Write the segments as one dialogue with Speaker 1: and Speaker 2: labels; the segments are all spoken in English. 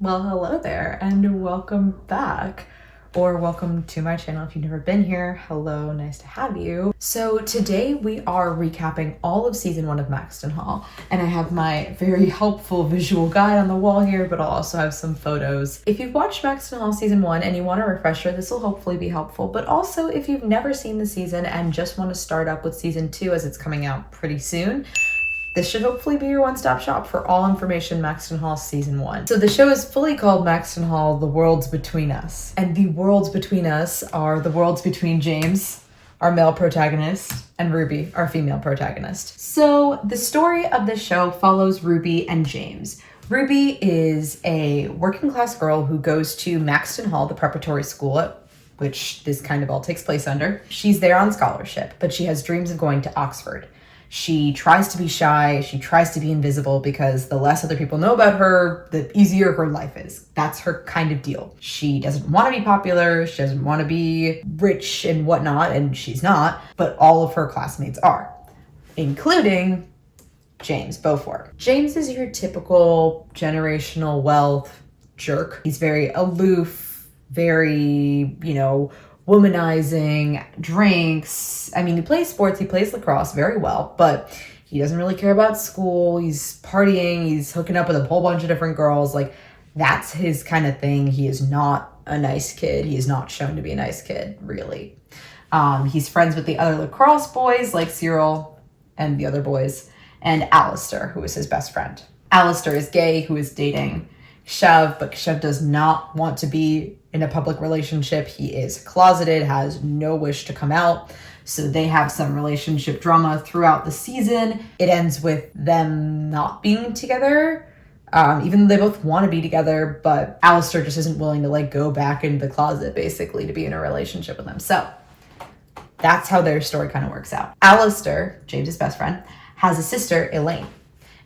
Speaker 1: Well, hello there and welcome back, or welcome to my channel if you've never been here. Hello, nice to have you. So today we are recapping all of season 1 of Maxton Hall, and I have my very helpful visual guide on the wall here, but I'll also have some photos. If you've watched Maxton Hall season 1 and you want a refresher, this will hopefully be helpful, but also if you've never seen the season and just want to start up with season 2 as it's coming out pretty soon, this should hopefully be your one-stop shop for all information Maxton Hall Season 1. So the show is fully called Maxton Hall, The Worlds Between Us. And the worlds between us are the worlds between James, our male protagonist, and Ruby, our female protagonist. So the story of the show follows Ruby and James. Ruby is a working-class girl who goes to Maxton Hall, the preparatory school which this kind of all takes place under. She's there on scholarship, but she has dreams of going to Oxford. She tries to be shy, she tries to be invisible because the less other people know about her, the easier her life is. That's her kind of deal. She doesn't want to be popular, she doesn't want to be rich and whatnot, and she's not, but all of her classmates are, including James Beaufort. James is your typical generational wealth jerk. He's very aloof, very, womanizing, drinks. I mean, he plays sports, he plays lacrosse very well, but he doesn't really care about school. He's partying, he's hooking up with a whole bunch of different girls. Like, that's his kind of thing. He is not a nice kid. He is not shown to be a nice kid, really. He's friends with the other lacrosse boys, like Cyril and the other boys, and Alistair, who is his best friend. Alistair is gay, who is dating Chev, but Chev does not want to be in a public relationship. He is closeted, has no wish to come out. So they have some relationship drama throughout the season. It ends with them not being together, even though they both want to be together, but Alistair just isn't willing to go back into the closet basically to be in a relationship with them. So that's how their story kind of works out. Alistair, James's best friend, has a sister, Elaine.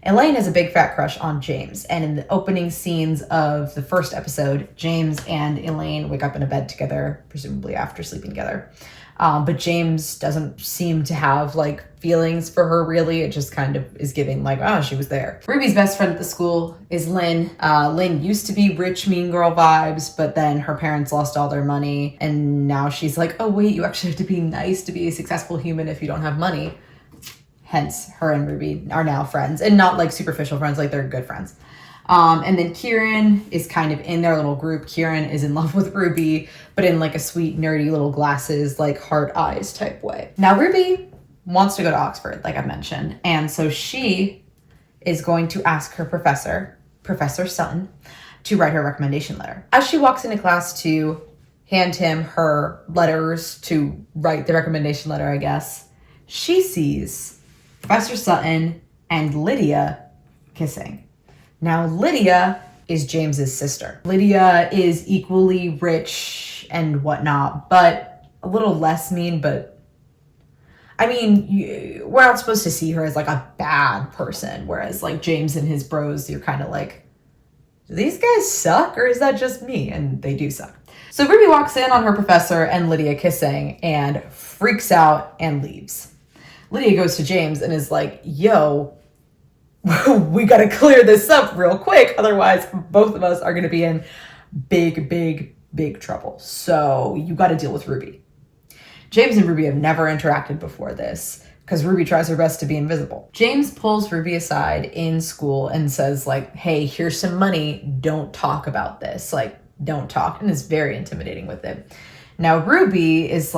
Speaker 1: Elaine has a big fat crush on James, and in the opening scenes of the first episode, James and Elaine wake up in a bed together, presumably after sleeping together. But James doesn't seem to have feelings for her really. It just kind of is giving she was there. Ruby's best friend at the school is Lynn. Lynn used to be rich, mean girl vibes, but then her parents lost all their money, and now she's like, oh wait, you actually have to be nice to be a successful human if you don't have money. Hence, her and Ruby are now friends, and not superficial friends, they're good friends. And then Kieran is kind of in their little group. Kieran is in love with Ruby, but in a sweet, nerdy little glasses, heart eyes type way. Now, Ruby wants to go to Oxford, like I mentioned, and so she is going to ask her professor, Professor Sutton, to write her recommendation letter. As she walks into class to hand him her letters to write the recommendation letter, I guess, she sees Professor Sutton and Lydia kissing. Now, Lydia is James's sister. Lydia is equally rich and whatnot, but a little less mean, but I mean, we're not supposed to see her as a bad person, whereas James and his bros, you're kind of do these guys suck or is that just me? And they do suck. So Ruby walks in on her professor and Lydia kissing and freaks out and leaves. Lydia goes to James and is like, yo, we got to clear this up real quick. Otherwise, both of us are going to be in big trouble. So you got to deal with Ruby. James and Ruby have never interacted before this because Ruby tries her best to be invisible. James pulls Ruby aside in school and says hey, here's some money. Don't talk about this. Don't talk. And is very intimidating with it. Now, Ruby is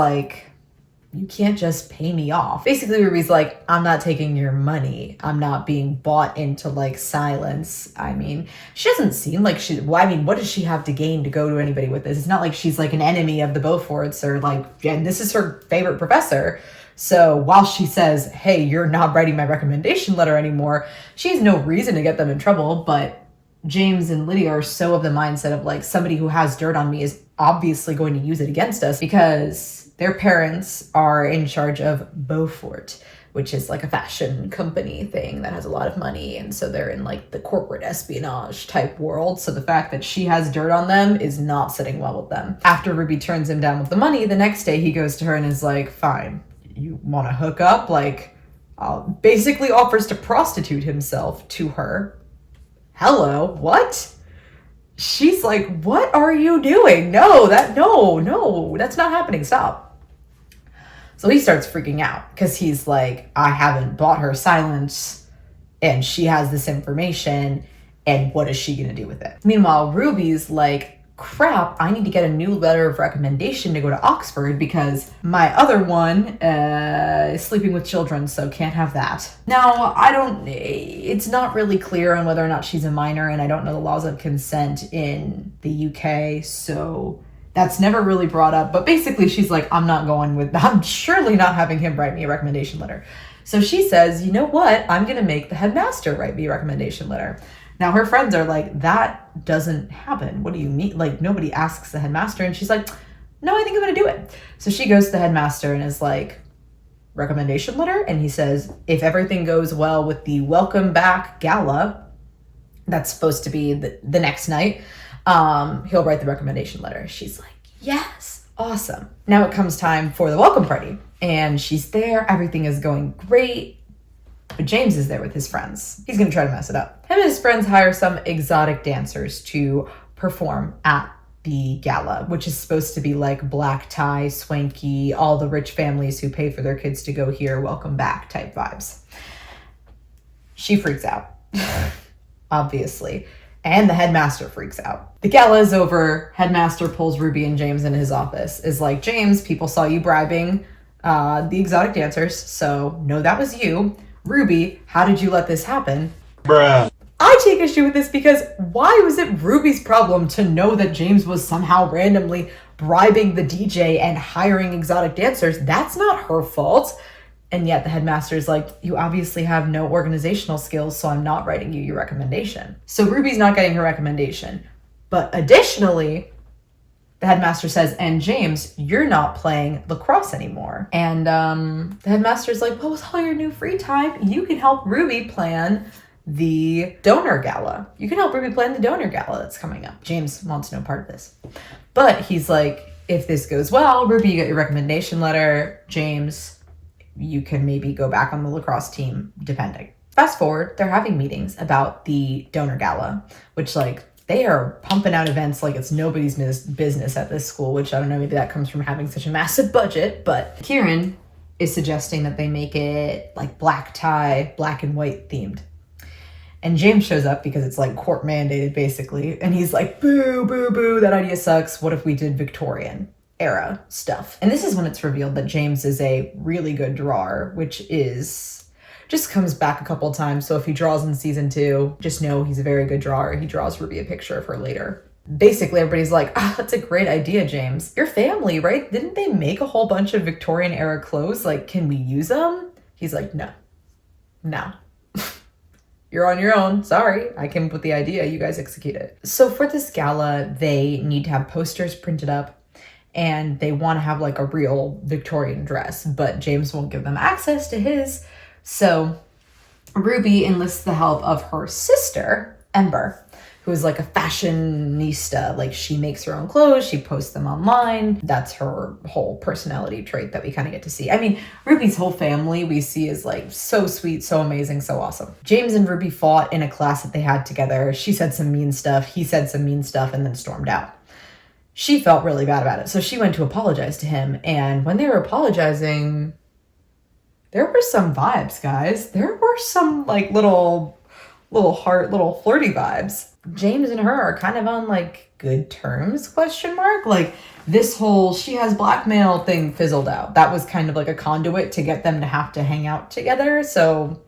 Speaker 1: you can't just pay me off. Basically, Ruby's I'm not taking your money. I'm not being bought into silence. I mean, she doesn't seem like what does she have to gain to go to anybody with this? It's not like she's an enemy of the Beauforts or and this is her favorite professor. So while she says, hey, you're not writing my recommendation letter anymore, she has no reason to get them in trouble. But James and Lydia are so of the mindset of somebody who has dirt on me is obviously going to use it against us because their parents are in charge of Beaufort, which is a fashion company thing that has a lot of money. And so they're in the corporate espionage type world. So the fact that she has dirt on them is not sitting well with them. After Ruby turns him down with the money, the next day he goes to her and is fine, you want to hook up? Basically offers to prostitute himself to her. Hello, what? She's like, what are you doing? No, that's not happening. Stop. So he starts freaking out because he's like, I haven't bought her silence and she has this information. And what is she going to do with it? Meanwhile, Ruby's like, crap, I need to get a new letter of recommendation to go to Oxford because my other one is sleeping with children, so can't have that. Now, it's not really clear on whether or not she's a minor, and I don't know the laws of consent in the UK, so that's never really brought up. But basically, she's like, I'm surely not having him write me a recommendation letter. So she says, you know what? I'm going to make the headmaster write me a recommendation letter. Now her friends are like, that doesn't happen. What do you mean? Like, nobody asks the headmaster. And she's like, no, I think I'm going to do it. So she goes to the headmaster and is like, recommendation letter? And he says, if everything goes well with the welcome back gala, that's supposed to be the next night, he'll write the recommendation letter. She's like, yes, awesome. Now it comes time for the welcome party. And she's there. Everything is going great. But James is there with his friends. He's going to try to mess it up. Him and his friends hire some exotic dancers to perform at the gala, which is supposed to be like black tie, swanky, all the rich families who pay for their kids to go here, welcome back type vibes. She freaks out, obviously. And the headmaster freaks out. The gala is over. Headmaster pulls Ruby and James into his office. Is like, James, people saw you bribing the exotic dancers, so no, that was you. Ruby, how did you let this happen?
Speaker 2: Bruh.
Speaker 1: I take issue with this because why was it Ruby's problem to know that James was somehow randomly bribing the DJ and hiring exotic dancers? That's not her fault. And yet the headmaster's like, you obviously have no organizational skills, so I'm not writing you your recommendation. So Ruby's not getting her recommendation. But additionally, the headmaster says, and James, you're not playing lacrosse anymore. And the headmaster's like, well, with all your new free time, you can help Ruby plan the donor gala. You can help Ruby plan the donor gala that's coming up. James wants no part of this. But he's like, if this goes well, Ruby, you get your recommendation letter. James, you can maybe go back on the lacrosse team, depending. Fast forward, they're having meetings about the donor gala, which they are pumping out events like it's nobody's business at this school, which I don't know, maybe that comes from having such a massive budget. But Kieran is suggesting that they make it like black tie, black and white themed. And James shows up because it's like court mandated basically. And he's like, boo, boo, boo, that idea sucks. What if we did Victorian era stuff? And this is when it's revealed that James is a really good drawer, which just comes back a couple of times. So if he draws in season 2, just know he's a very good drawer. He draws Ruby a picture of her later. Basically, everybody's like, that's a great idea, James. Your family, right? Didn't they make a whole bunch of Victorian era clothes? Like, can we use them? He's like, no. You're on your own. Sorry. I came up with the idea. You guys execute it. So for this gala, they need to have posters printed up and they want to have like a real Victorian dress, but James won't give them access to his. So Ruby enlists the help of her sister, Ember, who is like a fashionista. Like she makes her own clothes, she posts them online. That's her whole personality trait that we kind of get to see. I mean, Ruby's whole family we see is like so sweet, so amazing, so awesome. James and Ruby fought in a class that they had together. She said some mean stuff, he said some mean stuff, and then stormed out. She felt really bad about it, so she went to apologize to him. And when they were apologizing, there were some vibes, guys. There were some like little flirty vibes. James and her are kind of on like good terms, ? Like this whole she has blackmail thing fizzled out. That was kind of like a conduit to get them to have to hang out together. So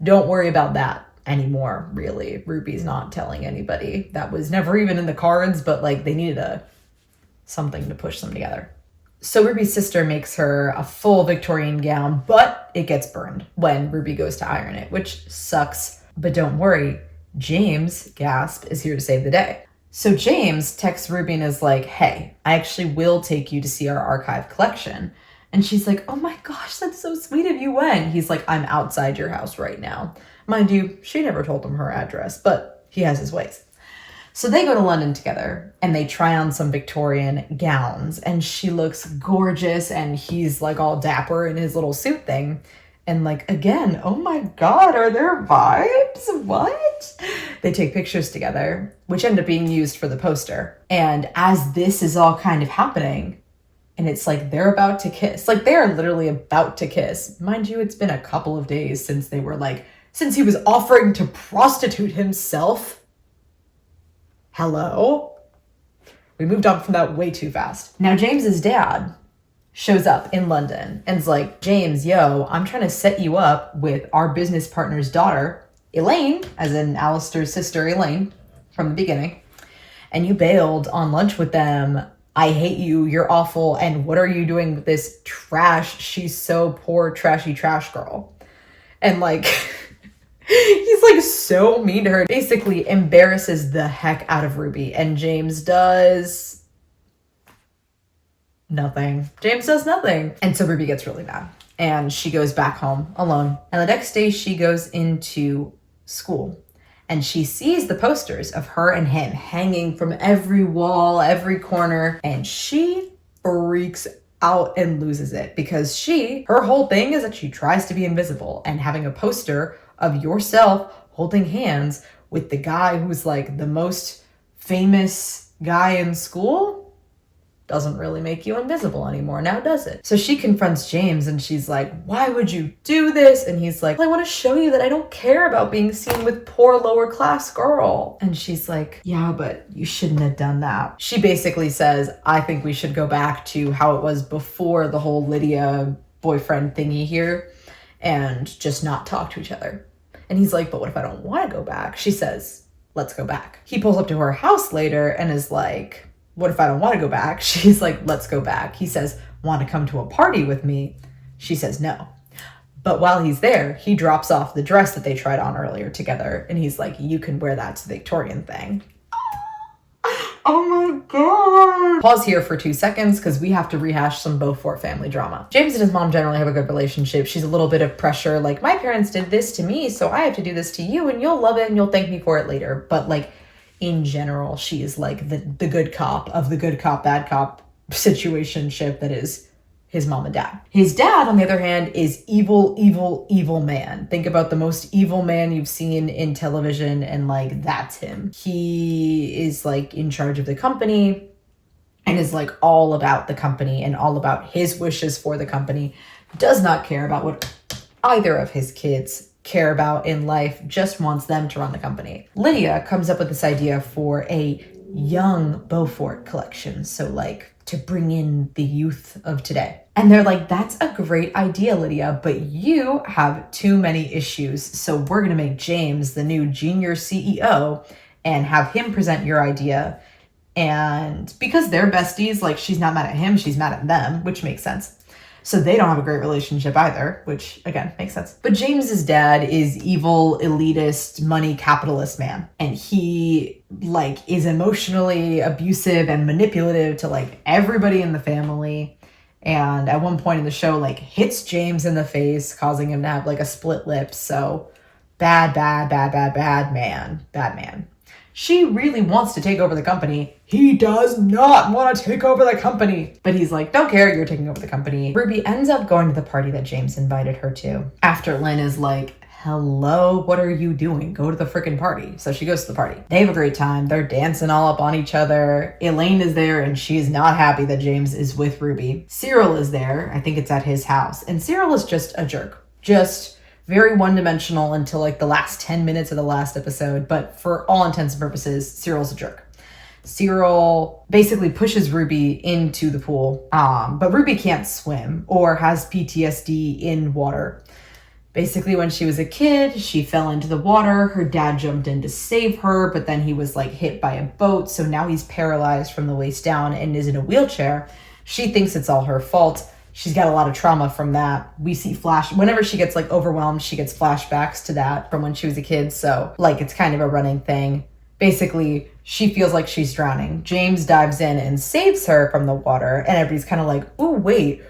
Speaker 1: don't worry about that anymore, really. Ruby's not telling anybody. That was never even in the cards, but like they needed something to push them together. So Ruby's sister makes her a full Victorian gown, but it gets burned when Ruby goes to iron it, which sucks. But don't worry, James, gasp, is here to save the day. So James texts Ruby and is like, hey, I actually will take you to see our archive collection. And she's like, oh my gosh, that's so sweet of you. When? He's like, I'm outside your house right now. Mind you, she never told him her address, but he has his ways. So they go to London together and they try on some Victorian gowns and she looks gorgeous and he's like all dapper in his little suit thing. And like, again, oh my God, are there vibes? What? They take pictures together, which end up being used for the poster. And as this is all kind of happening, and it's like they're about to kiss. Like they are literally about to kiss. Mind you, it's been a couple of days since they were like, since he was offering to prostitute himself. Hello? We moved on from that way too fast. Now James's dad shows up in London and's like, James, yo, I'm trying to set you up with our business partner's daughter, Elaine, as in Alistair's sister, Elaine, from the beginning. And you bailed on lunch with them. I hate you, you're awful, and what are you doing with this trash? She's so poor, trashy trash girl. And like, he's like so mean to her. Basically embarrasses the heck out of Ruby, and James does nothing. James does nothing. And so Ruby gets really mad, and she goes back home alone. And the next day she goes into school. And she sees the posters of her and him hanging from every wall, every corner, and she freaks out and loses it because her whole thing is that she tries to be invisible, and having a poster of yourself holding hands with the guy who's like the most famous guy in school doesn't really make you invisible anymore, now does it? So she confronts James and she's like, why would you do this? And he's like, I want to show you that I don't care about being seen with poor lower class girl. And she's like, yeah, but you shouldn't have done that. She basically says, I think we should go back to how it was before the whole Lydia boyfriend thingy here and just not talk to each other. And he's like, but what if I don't want to go back? She says, let's go back. He pulls up to her house later and is like, what if I don't want to go back? She's like, let's go back. He says, want to come to a party with me? She says no. But while he's there, he drops off the dress that they tried on earlier together. And he's like, you can wear that to the Victorian thing. Oh my God. Pause here for 2 seconds because we have to rehash some Beaufort family drama. James and his mom generally have a good relationship. She's a little bit of pressure. Like, my parents did this to me, so I have to do this to you, and you'll love it and you'll thank me for it later. But like, in general, she is like the good cop of the good cop, bad cop situationship that is his mom and dad. His dad, on the other hand, is evil, evil, evil man. Think about the most evil man you've seen in television, and like, that's him. He is like in charge of the company and is like all about the company and all about his wishes for the company. Does not care about what either of his kids care about in life, just wants them to run the company. Lydia comes up with this idea for a young Beaufort collection. So like, to bring in the youth of today. And they're like, that's a great idea, Lydia, but you have too many issues. So we're going to make James the new junior CEO and have him present your idea. And because they're besties, like, she's not mad at him, she's mad at them, which makes sense. So they don't have a great relationship either, which again, makes sense. But James's dad is evil, elitist, money capitalist man. And he like is emotionally abusive and manipulative to like everybody in the family. And at one point in the show, like hits James in the face, causing him to have like a split lip. So bad man. She really wants to take over the company. He does not want to take over the company. But he's like, don't care, you're taking over the company. Ruby ends up going to the party that James invited her to. After Lynn is like, hello, what are you doing? Go to the freaking party. So she goes to the party. They have a great time. They're dancing all up on each other. Elaine is there and she's not happy that James is with Ruby. Cyril is there. I think it's at his house. And Cyril is just a jerk. Just very one-dimensional until like the last 10 minutes of the last episode. But for all intents and purposes, Cyril's a jerk. Cyril basically pushes Ruby into the pool. But Ruby can't swim or has PTSD in water. Basically, when she was a kid, she fell into the water. Her dad jumped in to save her, but then he was like hit by a boat. So now he's paralyzed from the waist down and is in a wheelchair. She thinks it's all her fault. She's got a lot of trauma from that. We see whenever she gets like overwhelmed, she gets flashbacks to that from when she was a kid. So like, it's kind of a running thing. Basically, she feels like she's drowning. James dives in and saves her from the water. And everybody's kind of like, oh, wait,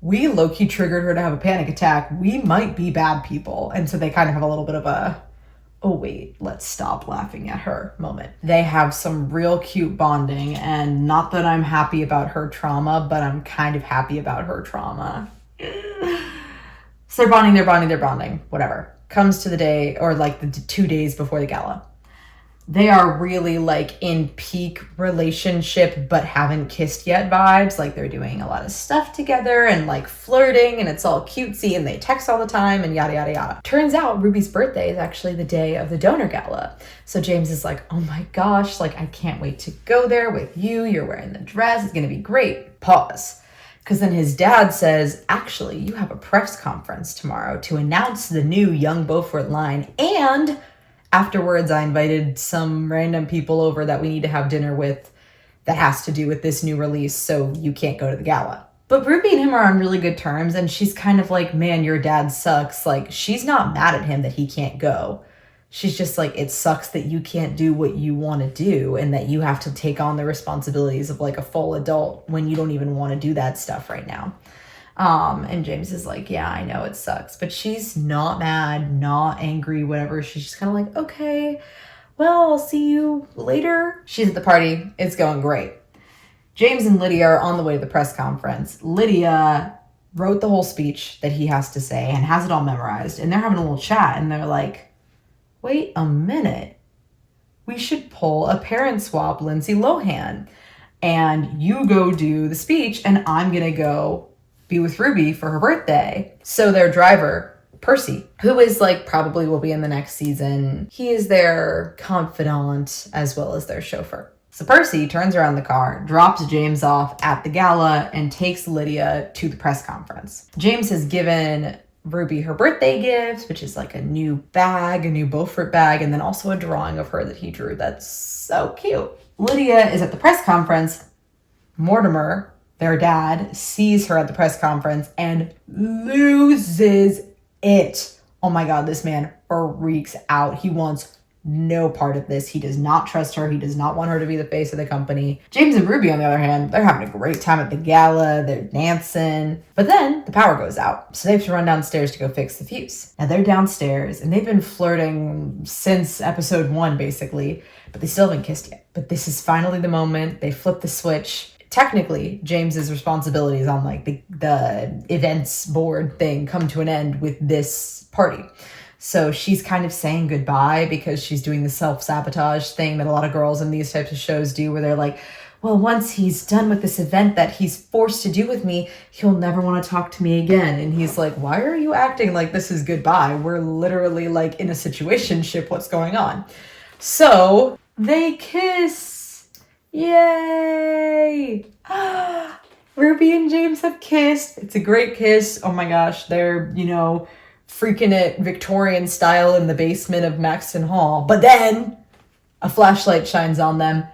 Speaker 1: we low-key triggered her to have a panic attack. We might be bad people. And so they kind of have a little bit of a, oh wait, let's stop laughing at her moment. They have some real cute bonding, and not that I'm happy about her trauma, but I'm kind of happy about her trauma. So they're bonding, whatever. Comes to the day, or like the 2 days before the gala. They are really like in peak relationship but haven't kissed yet vibes. Like they're doing a lot of stuff together and like flirting, and it's all cutesy, and they text all the time and yada yada yada. Turns out Ruby's birthday is actually the day of the donor gala. So James is like, oh my gosh, like I can't wait to go there with you. You're wearing the dress. It's gonna be great. Pause. Because then his dad says, actually, you have a press conference tomorrow to announce the new Young Beaufort line, and afterwards, I invited some random people over that we need to have dinner with that has to do with this new release, so you can't go to the gala. But Ruby and him are on really good terms, and she's kind of like, man, your dad sucks. Like, she's not mad at him that he can't go. She's just like, it sucks that you can't do what you want to do and that you have to take on the responsibilities of like a full adult when you don't even want to do that stuff right now. And James is like, yeah, I know it sucks, but she's not mad, not angry, whatever. She's just kind of like, okay, well, I'll see you later. She's at the party. It's going great. James and Lydia are on the way to the press conference. Lydia wrote the whole speech that he has to say and has it all memorized. And they're having a little chat, and they're like, wait a minute. We should pull a parent swap Lindsay Lohan. And you go do the speech, and I'm going to go be with Ruby for her birthday. So their driver, Percy, who is like probably will be in the next season, he is their confidant as well as their chauffeur. So Percy turns around the car, drops James off at the gala, and takes Lydia to the press conference. James has given Ruby her birthday gift, which is like a new bag, a new Beaufort bag, and then also a drawing of her that he drew. That's so cute. Lydia is at the press conference. Mortimer, their dad, sees her at the press conference and loses it. Oh my God, this man freaks out. He wants no part of this. He does not trust her. He does not want her to be the face of the company. James and Ruby, on the other hand, they're having a great time at the gala. They're dancing. But then the power goes out. So they have to run downstairs to go fix the fuse. Now they're downstairs and they've been flirting since episode 1, basically, but they still haven't kissed yet. But this is finally the moment. They flip the switch. Technically, James's responsibilities on like the events board thing come to an end with this party. So she's kind of saying goodbye because she's doing the self-sabotage thing that a lot of girls in these types of shows do, where they're like, well, once he's done with this event that he's forced to do with me, he'll never want to talk to me again. And he's like, why are you acting like this is goodbye? We're literally like in a situationship. What's going on? So they kiss. Yay! Ruby and James have kissed. It's a great kiss. Oh my gosh, they're, freaking it Victorian style in the basement of Maxton Hall. But then a flashlight shines on them.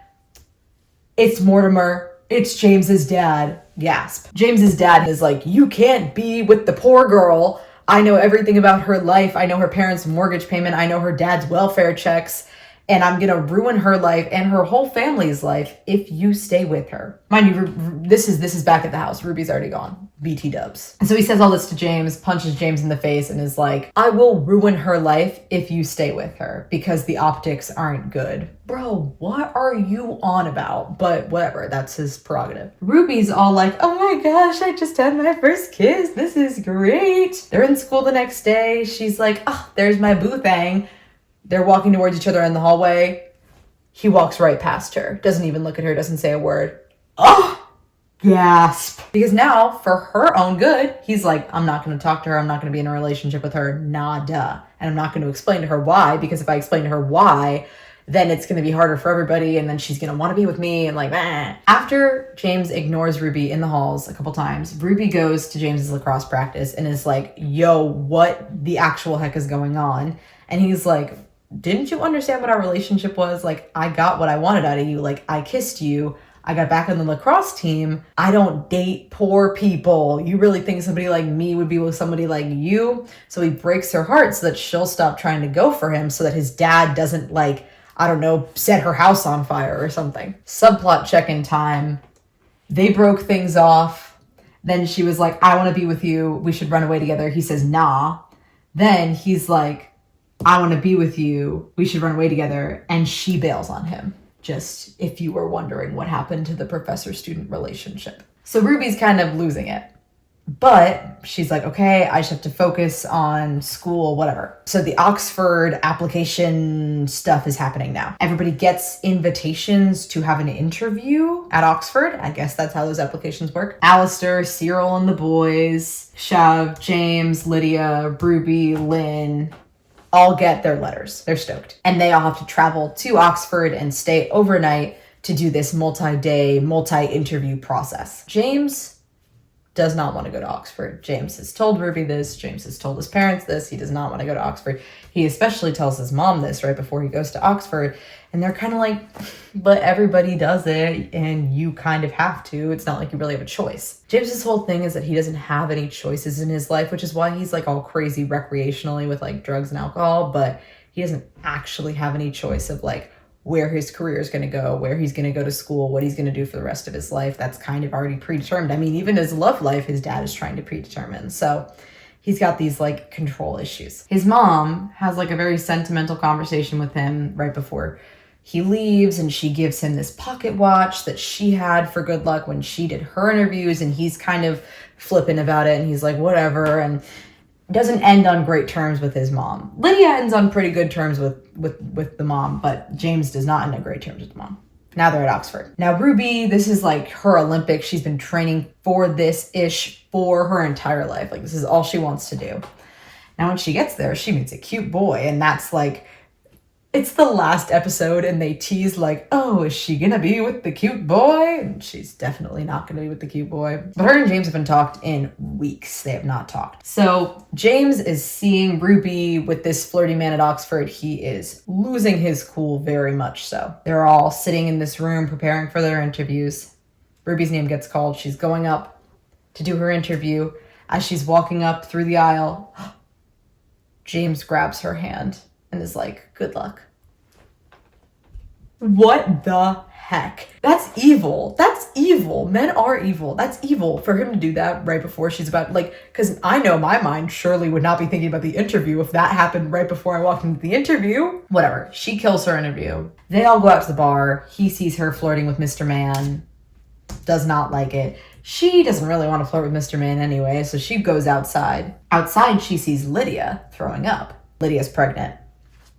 Speaker 1: It's Mortimer. It's James's dad. Gasp. James's dad is like, you can't be with the poor girl. I know everything about her life. I know her parents' mortgage payment. I know her dad's welfare checks. And I'm going to ruin her life and her whole family's life if you stay with her. Mind you, this is back at the house. Ruby's already gone. BT dubs. And so he says all this to James, punches James in the face, and is like, I will ruin her life if you stay with her because the optics aren't good. Bro, what are you on about? But whatever, that's his prerogative. Ruby's all like, oh my gosh, I just had my first kiss. This is great. They're in school the next day. She's like, oh, there's my boo thing. They're walking towards each other in the hallway. He walks right past her. Doesn't even look at her. Doesn't say a word. Oh! Gasp. Because now, for her own good, he's like, I'm not going to talk to her. I'm not going to be in a relationship with her. Nada. And I'm not going to explain to her why. Because if I explain to her why, then it's going to be harder for everybody. And then she's going to want to be with me. And like, bah. After James ignores Ruby in the halls a couple times, Ruby goes to James's lacrosse practice and is like, yo, what the actual heck is going on? And he's like, didn't you understand what our relationship was? Like, I got what I wanted out of you. Like, I kissed you. I got back on the lacrosse team. I don't date poor people. You really think somebody like me would be with somebody like you? So he breaks her heart so that she'll stop trying to go for him so that his dad doesn't, like, I don't know, set her house on fire or something. Subplot check-in time. They broke things off. Then she was like, I want to be with you. We should run away together. He says, nah. Then he's like, I want to be with you. We should run away together. And she bails on him. Just if you were wondering what happened to the professor-student relationship. So Ruby's kind of losing it. But she's like, okay, I just have to focus on school, whatever. So the Oxford application stuff is happening now. Everybody gets invitations to have an interview at Oxford. I guess that's how those applications work. Alistair, Cyril and the boys, Shav, James, Lydia, Ruby, Lynn, all get their letters. They're stoked. And they all have to travel to Oxford and stay overnight to do this multi-day, multi-interview process. James does not want to go to Oxford. James has told Ruby this. James has told his parents this. He does not want to go to Oxford. He especially tells his mom this right before he goes to Oxford. And they're kind of like, but everybody does it and you kind of have to. It's not like you really have a choice. James's whole thing is that he doesn't have any choices in his life, which is why he's like all crazy recreationally with like drugs and alcohol, but he doesn't actually have any choice of like where his career is going to go, where he's going to go to school, what he's going to do for the rest of his life. That's kind of already predetermined. I mean, even his love life, his dad is trying to predetermine. So he's got these like control issues. His mom has like a very sentimental conversation with him right before he leaves, and she gives him this pocket watch that she had for good luck when she did her interviews, and he's kind of flippant about it, and he's like, whatever, and doesn't end on great terms with his mom. Lydia ends on pretty good terms with the mom, but James does not end on great terms with the mom. Now they're at Oxford. Now Ruby, this is like her Olympics. She's been training for this-ish for her entire life. Like this is all she wants to do. Now when she gets there, she meets a cute boy, and that's like, it's the last episode and they tease like, oh, is she gonna be with the cute boy? And she's definitely not gonna be with the cute boy. But her and James have been talked in weeks. They have not talked. So James is seeing Ruby with this flirty man at Oxford. He is losing his cool very much so. They're all sitting in this room preparing for their interviews. Ruby's name gets called. She's going up to do her interview. As she's walking up through the aisle, James grabs her hand and is like, good luck. What the heck? That's evil. That's evil. Men are evil. That's evil for him to do that right before she's about, like, because I know my mind surely would not be thinking about the interview if that happened right before I walked into the interview. Whatever. She kills her interview. They all go out to the bar. He sees her flirting with Mr. Man. Does not like it. She doesn't really want to flirt with Mr. Man anyway, so she goes outside. Outside, she sees Lydia throwing up. Lydia's pregnant.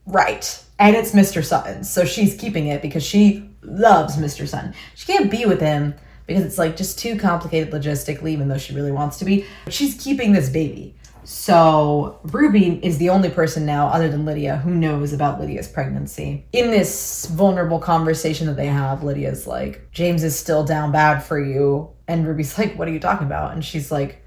Speaker 1: Right. And it's Mr. Sutton. So she's keeping it because she loves Mr. Sutton. She can't be with him because it's like just too complicated logistically, even though she really wants to be. But she's keeping this baby. So Ruby is the only person now, other than Lydia, who knows about Lydia's pregnancy. In this vulnerable conversation that they have, Lydia's like, James is still down bad for you. And Ruby's like, what are you talking about? And she's like,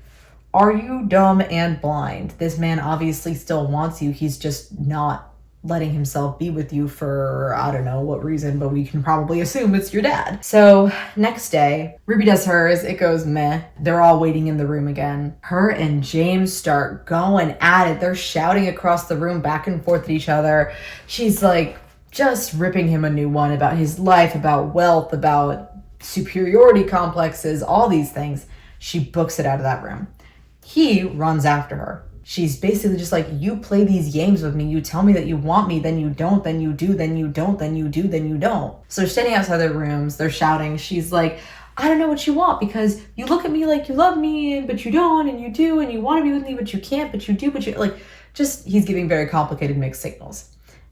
Speaker 1: are you dumb and blind? This man obviously still wants you. He's just not letting himself be with you for, I don't know what reason, but we can probably assume it's your dad. So next day, Ruby does hers. It goes meh. They're all waiting in the room again. Her and James start going at it. They're shouting across the room back and forth at each other. She's like just ripping him a new one about his life, about wealth, about superiority complexes, all these things. She books it out of that room. He runs after her. She's basically just like, you play these games with me. You tell me that you want me, then you don't, then you do, then you don't, then you do, then you don't. So they're standing outside their rooms. They're shouting. She's like, I don't know what you want because you look at me like you love me, but you don't, and you do, and you want to be with me, but you can't, but you do, but you, like, just, he's giving very complicated mixed signals.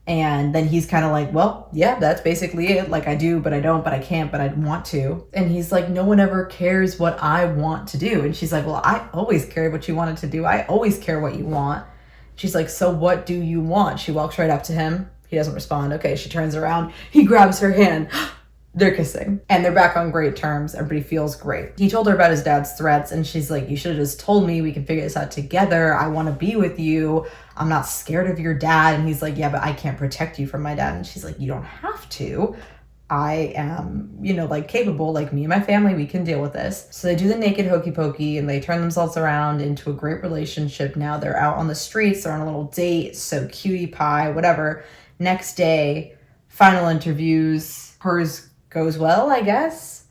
Speaker 1: And then he's kind of like, well, yeah, that's basically it. Like, I do, but I don't, but I can't, but I want to. And he's like, no one ever cares what I want to do. And she's like, well, I always care what you wanted to do. I always care what you want. She's like, so what do you want? She walks right up to him. He doesn't respond. Okay, she turns around. He grabs her hand. They're kissing. And they're back on great terms. Everybody feels great. He told her about his dad's threats, and she's like, you should have just told me. We can figure this out together. I want to be with you. I'm not scared of your dad. And he's like, yeah, but I can't protect you from my dad. And she's like, you don't have to. I am, like capable, like me and my family, we can deal with this. So they do the naked hokey pokey and they turn themselves around into a great relationship. Now they're out on the streets. They're on a little date. So cutie pie, whatever. Next day, final interviews. Hers goes well, I guess.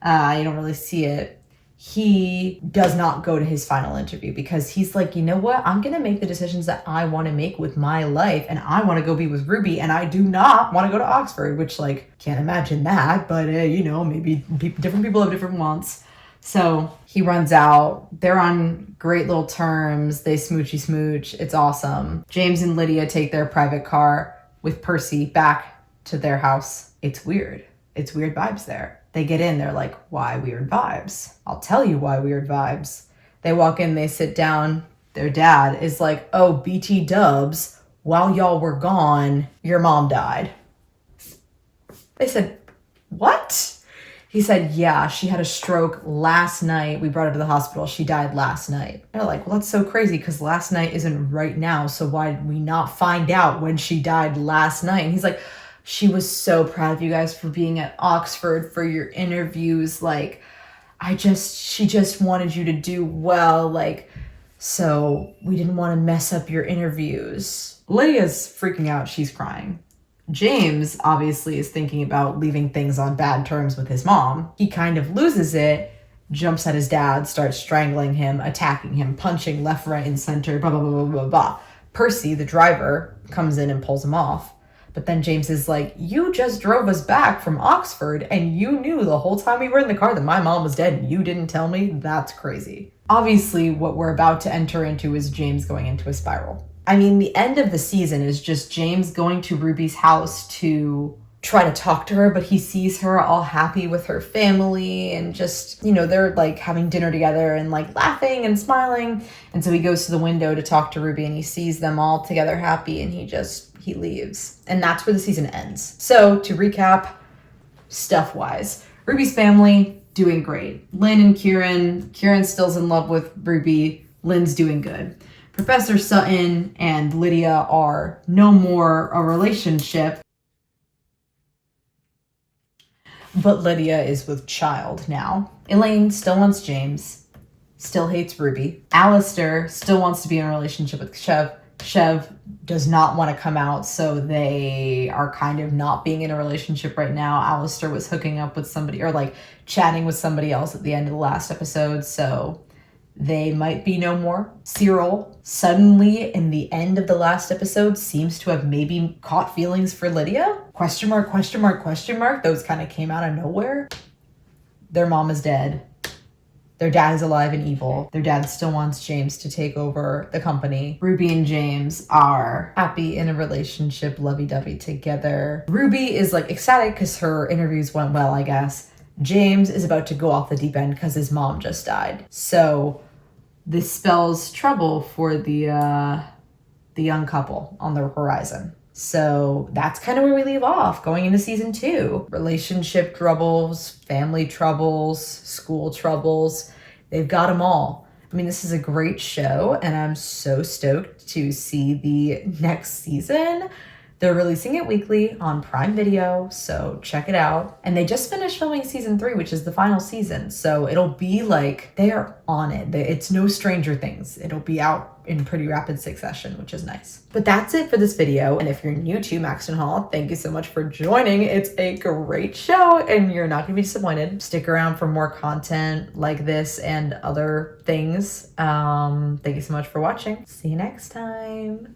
Speaker 1: You don't really see it. He does not go to his final interview because he's like, you know what? I'm going to make the decisions that I want to make with my life. And I want to go be with Ruby. And I do not want to go to Oxford, which, like, can't imagine that. But, maybe different people have different wants. So he runs out. They're on great little terms. They smoochy smooch. It's awesome. James and Lydia take their private car with Percy back to their house. It's weird. It's weird vibes there. They get in. They're like, why weird vibes? I'll tell you why weird vibes. They walk in. They sit down. Their dad is like, oh, BT dubs. While y'all were gone, your mom died. They said, what? He said, yeah, she had a stroke last night. We brought her to the hospital. She died last night. They're like, well, that's so crazy because last night isn't right now. So why did we not find out when she died last night? And he's like, she was so proud of you guys for being at Oxford for your interviews. Like, she just wanted you to do well. Like, so we didn't want to mess up your interviews. Lydia's freaking out. She's crying. James obviously is thinking about leaving things on bad terms with his mom. He kind of loses it, jumps at his dad, starts strangling him, attacking him, punching left, right, and center, blah, blah, blah, blah, blah, blah. Percy, the driver, comes in and pulls him off. But then James is like, you just drove us back from Oxford and you knew the whole time we were in the car that my mom was dead and you didn't tell me? That's crazy. Obviously, what we're about to enter into is James going into a spiral. I mean, the end of the season is just James going to Ruby's house to try to talk to her, but he sees her all happy with her family and just, they're like having dinner together and like laughing and smiling. And so he goes to the window to talk to Ruby and he sees them all together happy and he leaves. And that's where the season ends. So to recap, stuff-wise, Ruby's family doing great. Lynn and Kieran's still in love with Ruby. Lynn's doing good. Professor Sutton and Lydia are no more a relationship, but Lydia is with child now. Elaine still wants James, still hates Ruby. Alistair still wants to be in a relationship with Chev. Chev does not want to come out, so they are kind of not being in a relationship right now. Alistair was hooking up with somebody or like chatting with somebody else at the end of the last episode, so they might be no more. Cyril, suddenly in the end of the last episode, seems to have maybe caught feelings for Lydia? Question mark, question mark, question mark. Those kind of came out of nowhere. Their mom is dead. Their dad is alive and evil. Their dad still wants James to take over the company. Ruby and James are happy in a relationship, lovey-dovey together. Ruby is like ecstatic because her interviews went well, I guess. James is about to go off the deep end because his mom just died. So this spells trouble for the young couple on the horizon. So that's kind of where we leave off going into season 2. Relationship troubles, family troubles, school troubles. They've got them all. I mean, this is a great show and I'm so stoked to see the next season. They're releasing it weekly on Prime Video, so check it out. And they just finished filming season 3, which is the final season. So it'll be like they're on it. It's no Stranger Things. It'll be out in pretty rapid succession, which is nice. But that's it for this video. And if you're new to Maxton Hall, thank you so much for joining. It's a great show and you're not gonna be disappointed. Stick around for more content like this and other things. Thank you so much for watching. See you next time.